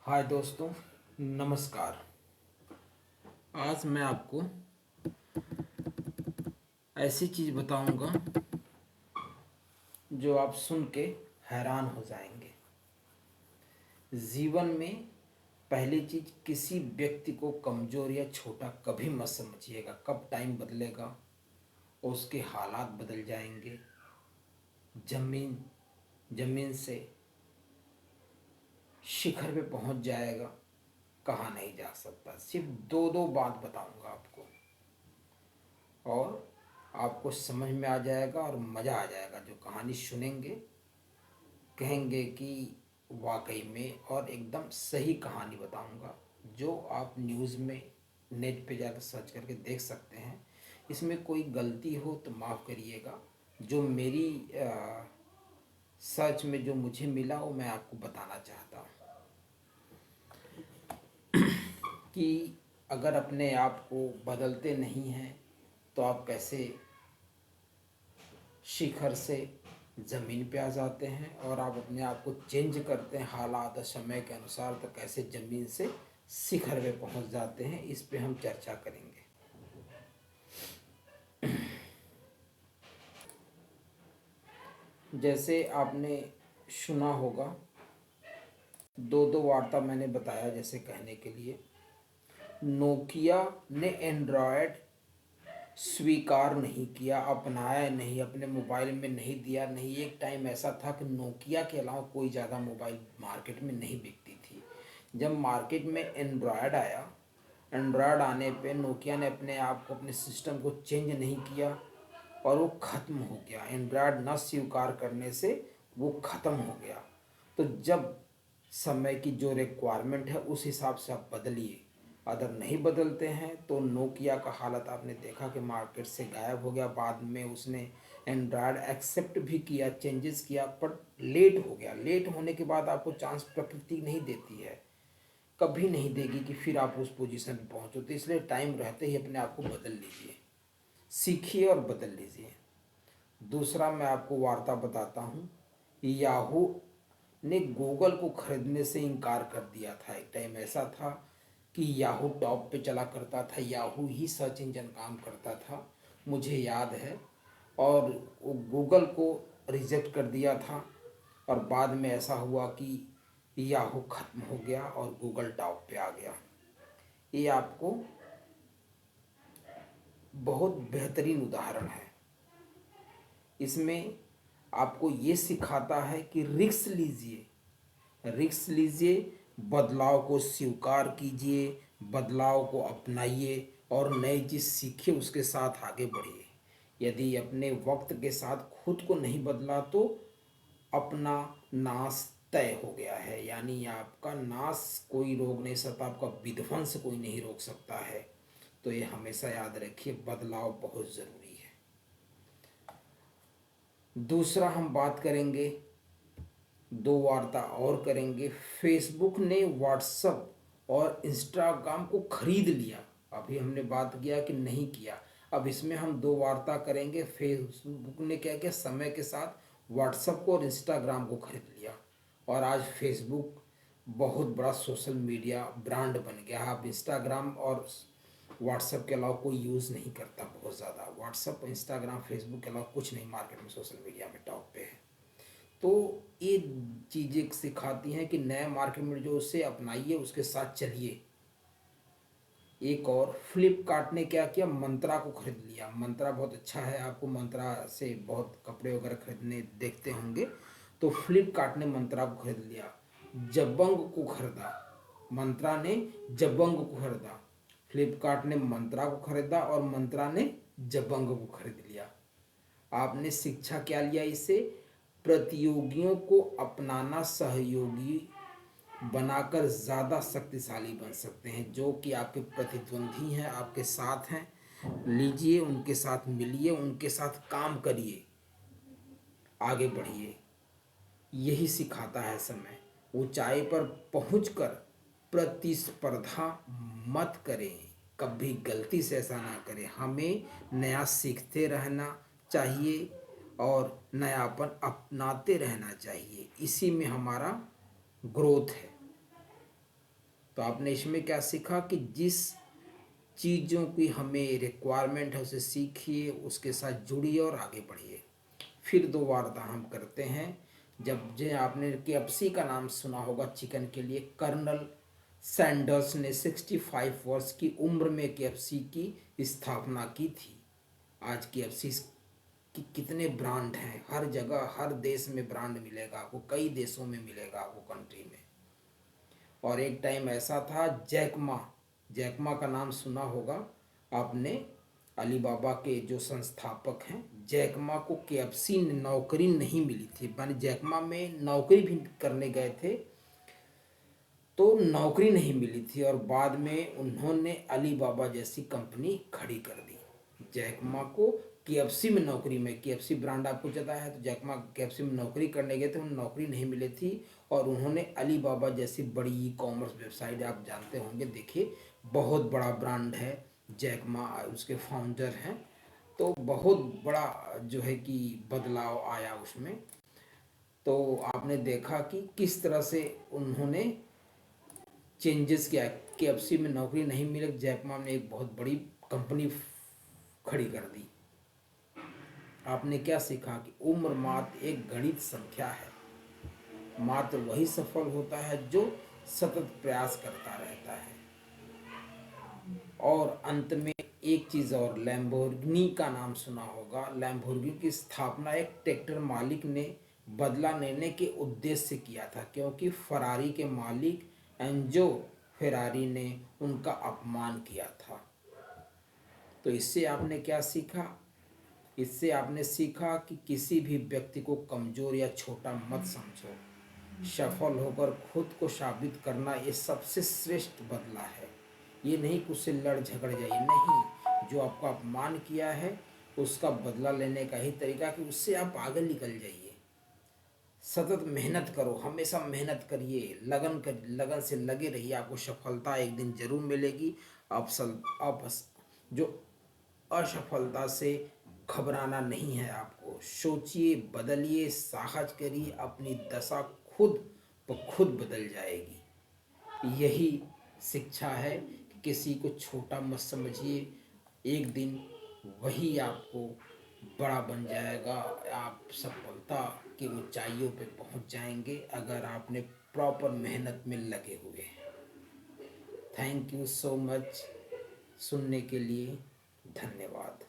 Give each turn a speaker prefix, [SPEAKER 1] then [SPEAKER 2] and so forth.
[SPEAKER 1] हाय दोस्तों, नमस्कार। आज मैं आपको ऐसी चीज़ बताऊंगा जो आप सुन के हैरान हो जाएंगे। जीवन में पहली चीज़, किसी व्यक्ति को कमज़ोर या छोटा कभी मत समझिएगा। कब टाइम बदलेगा और उसके हालात बदल जाएंगे। जमीन जमीन से शिखर पे पहुंच जाएगा, कहा नहीं जा सकता। सिर्फ दो दो बात बताऊंगा आपको और आपको समझ में आ जाएगा और मज़ा आ जाएगा। जो कहानी सुनेंगे कहेंगे कि वाकई में, और एकदम सही कहानी बताऊंगा जो आप न्यूज़ में नेट पे जाकर सर्च करके देख सकते हैं। इसमें कोई गलती हो तो माफ़ करिएगा। जो मेरी सर्च में जो मुझे मिला वो मैं आपको बताना चाहता हूँ कि अगर अपने आप को बदलते नहीं हैं तो आप कैसे शिखर से ज़मीन पे आ जाते हैं, और आप अपने आप को चेंज करते हैं हालात और समय के अनुसार तो कैसे ज़मीन से शिखर पे पहुंच जाते हैं। इस पे हम चर्चा करेंगे। जैसे आपने सुना होगा, दो दो वार्ता मैंने बताया जैसे कहने के लिए। नोकिया ने एंड्रॉयड स्वीकार नहीं किया, अपनाया नहीं, अपने मोबाइल में नहीं दिया नहीं। एक टाइम ऐसा था कि नोकिया के अलावा कोई ज़्यादा मोबाइल मार्केट में नहीं बिकती थी। जब मार्केट में एंड्रॉयड आया, एंड्रॉयड आने पे नोकिया ने अपने आप को, अपने सिस्टम को चेंज नहीं किया और वो ख़त्म हो गया। एंड्रॉयड न स्वीकार करने से वो ख़त्म हो गया। तो जब समय की जो रिक्वायरमेंट है उस हिसाब से आप बदलिए। अगर नहीं बदलते हैं तो नोकिया का हालत आपने देखा कि मार्केट से गायब हो गया। बाद में उसने एंड्रॉयड एक्सेप्ट भी किया, चेंजेस किया, पर लेट हो गया। लेट होने के बाद आपको चांस प्रकृति नहीं देती है, कभी नहीं देगी कि फिर आप उस पोजीशन पे पहुंचो। तो इसलिए टाइम रहते ही अपने आप को बदल लीजिए, सीखिए और बदल लीजिए। दूसरा मैं आपको वार्ता बताता हूँ। याहू ने गूगल को खरीदने से इनकार कर दिया था। एक टाइम ऐसा था कि याहू टॉप पे चला करता था, याहू ही सर्च इंजन काम करता था, मुझे याद है। और वो गूगल को रिजेक्ट कर दिया था और बाद में ऐसा हुआ कि याहू ख़त्म हो गया और गूगल टॉप पे आ गया। ये आपको बहुत बेहतरीन उदाहरण है। इसमें आपको ये सिखाता है कि रिस्क लीजिए, रिस्क लीजिए, बदलाव को स्वीकार कीजिए, बदलाव को अपनाइए और नई चीज़ सीखिए, उसके साथ आगे बढ़िए। यदि अपने वक्त के साथ खुद को नहीं बदला तो अपना नाश तय हो गया है। यानी आपका नाश कोई रोक नहीं सकता, आपका विध्वंस कोई नहीं रोक सकता है। तो ये हमेशा याद रखिए, बदलाव बहुत ज़रूरी है। दूसरा हम बात करेंगे, दो वार्ता और करेंगे। फेसबुक ने व्हाट्सएप और इंस्टाग्राम को खरीद लिया। अभी हमने बात किया कि नहीं किया, अब इसमें हम दो वार्ता करेंगे। फेसबुक ने क्या किया, समय के साथ व्हाट्सएप को और इंस्टाग्राम को खरीद लिया और आज फेसबुक बहुत बड़ा सोशल मीडिया ब्रांड बन गया। आप इंस्टाग्राम और व्हाट्सएप के अलावा कोई यूज़ नहीं करता बहुत ज़्यादा। व्हाट्सएप, इंस्टाग्राम, फेसबुक के अलावा कुछ नहीं मार्केट में सोशल मीडिया में टॉप पे है। तो ये चीज़ें सिखाती हैं कि नए मार्केट में जो उसे अपनाइए, उसके साथ चलिए। एक और, फ्लिपकार्ट ने क्या किया, मंत्रा को खरीद लिया। मंत्रा बहुत अच्छा है, आपको मंत्रा से बहुत कपड़े वगैरह खरीदने देखते होंगे। तो फ्लिपकार्ट ने मंत्रा को खरीद लिया। जबंग को खरीदा, मंत्रा ने जबंग को खरीदा। फ्लिपकार्ट ने मंत्रा को खरीदा और मंत्रा ने जबंग को खरीद लिया। आपने शिक्षा क्या लिया इससे, प्रतियोगियों को अपनाना, सहयोगी बनाकर ज़्यादा शक्तिशाली बन सकते हैं। जो कि आपके प्रतिद्वंदी हैं, आपके साथ हैं, लीजिए, उनके साथ मिलिए, उनके साथ काम करिए, आगे बढ़िए। यही सिखाता है समय। ऊंचाई पर पहुंचकर प्रतिस्पर्धा मत करें, कभी गलती से ऐसा ना करें। हमें नया सीखते रहना चाहिए और नयापन अपनाते रहना चाहिए, इसी में हमारा ग्रोथ है। तो आपने इसमें क्या सीखा कि जिस चीज़ों की हमें रिक्वायरमेंट है उसे सीखिए, उसके साथ जुड़िए और आगे बढ़िए। फिर दो वार्ता हम करते हैं। जब जो आपने KFC का नाम सुना होगा चिकन के लिए, कर्नल सैंडर्स ने 65 वर्ष की उम्र में KFC की स्थापना की थी। आज KFC कि कितने ब्रांड हैं, हर जगह हर देश में ब्रांड मिलेगा आपको, कई देशों में मिलेगा आपको, कंट्री में। और एक टाइम ऐसा था, जैकमा, जैकमा का नाम सुना होगा आपने, अलीबाबा के जो संस्थापक हैं, जैकमा को KFC नौकरी नहीं मिली थी, माने जैकमा में नौकरी भी करने गए थे तो नौकरी नहीं मिली थी, और बाद में उन्होंने अलीबाबा जैसी कंपनी खड़ी कर दी। जैकमा को KFC में नौकरी में, KFC ब्रांड आपको पता है, तो जैकमा KFC में नौकरी करने गए थे, उन्हें नौकरी नहीं मिली थी, और उन्होंने अलीबाबा जैसी बड़ी ई-कॉमर्स वेबसाइट, आप जानते होंगे, देखिए बहुत बड़ा ब्रांड है जैकमा, उसके फाउंडर हैं। तो बहुत बड़ा जो है कि बदलाव आया उसमें। तो आपने देखा कि किस तरह से उन्होंने चेंजेस किया। KFC में नौकरी नहीं मिले, जैकमा ने एक बहुत बड़ी कंपनी खड़ी कर दी। आपने क्या सीखा कि उम्र मात्र एक गणित संख्या है, मात्र वही सफल होता है जो सतत प्रयास करता रहता है। और अंत में एक चीज़ और, लैम्बोर्गिनी का नाम सुना होगा। लैम्बोर्गिनी की स्थापना एक ट्रैक्टर मालिक ने बदला लेने के उद्देश्य से किया था, क्योंकि फरारी के मालिक एंजो फेरारी ने उनका अपमान किया था। तो इससे आपने क्या सीखा? इससे आपने सीखा कि किसी भी व्यक्ति को कमज़ोर या छोटा मत समझो। सफल होकर खुद को साबित करना ये सबसे श्रेष्ठ बदला है। ये नहीं कि उससे लड़ झगड़ जाइए, नहीं, जो आपका अपमान किया है उसका बदला लेने का ही तरीका कि उससे आप आगे निकल जाइए। सतत मेहनत करो, हमेशा मेहनत करिए, लगन से लगे रहिए, आपको सफलता एक दिन जरूर मिलेगी। आप जो असफलता से घबराना नहीं है आपको, सोचिए, बदलिए, साहस करिए, अपनी दशा खुद ब खुद बदल जाएगी। यही शिक्षा है कि किसी को छोटा मत समझिए, एक दिन वही आपको बड़ा बन जाएगा। आप सफलता की ऊंचाइयों पे पहुंच जाएंगे अगर आपने प्रॉपर मेहनत में लगे हुए हैं। थैंक यू सो मच, सुनने के लिए धन्यवाद।